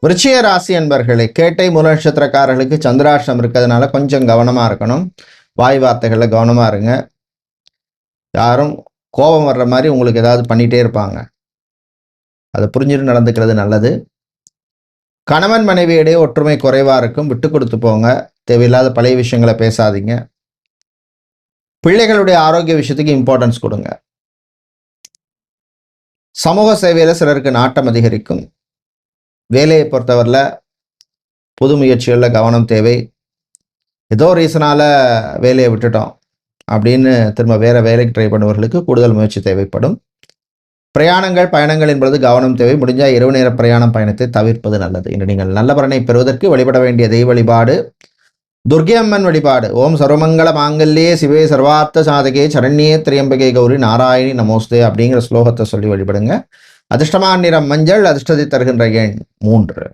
விருச்சிக ராசி என்பர்களே, கேட்டை மூல நட்சத்திரக்காரர்களுக்கு சந்திராஷ்டம் இருக்கிறதுனால கொஞ்சம் கவனமாக இருக்கணும். வாய் வார்த்தைகளில் கவனமாக இருங்க. யாரும் கோபம் வர்ற மாதிரி உங்களுக்கு ஏதாவது பண்ணிகிட்டே இருப்பாங்க, அதை புரிஞ்சுட்டு நடந்துக்கிறது நல்லது. கணவன் மனைவியிடையே ஒற்றுமை குறைவாக இருக்கும், விட்டு கொடுத்து போங்க. தேவையில்லாத பழைய விஷயங்களை பேசாதீங்க. பிள்ளைகளுடைய ஆரோக்கிய விஷயத்துக்கு இம்பார்ட்டன்ஸ் கொடுங்க. சமூக சேவையில் சிலருக்கு நாட்டம் அதிகரிக்கும். வேலையை பொறுத்தவரையில் புது முயற்சிகளில் கவனம் தேவை. ஏதோ ரீசனால் வேலையை விட்டுட்டோம் அப்படின்னு திரும்ப வேறு வேலைக்கு ட்ரை பண்ணுவர்களுக்கு கூடுதல் முயற்சி தேவைப்படும். பிரயாணங்கள் பயணங்கள் என்பது கவனம் தேவை. முடிஞ்சால் இரவு நேர பிரயாணம் பயணத்தை தவிர்ப்பது நல்லது. இன்று நீங்கள் நல்ல பலனை பெறுவதற்கு வழிபட வேண்டிய தெய்வ வழிபாடு துர்க்கை அம்மன் வழிபாடு. ஓம் சர்வமங்கள மாங்கல்யே சிவே சர்வார்த்த சாதகே சரண்யே திரியம்பகே கௌரி நாராயணி நமோஸ்தே அப்படிங்கிற ஸ்லோகத்தை சொல்லி வழிபடுங்க. அதிர்ஷ்டமான நிறம் மஞ்சள், அதிர்ஷ்டத்தை தருகின்ற எண் 3.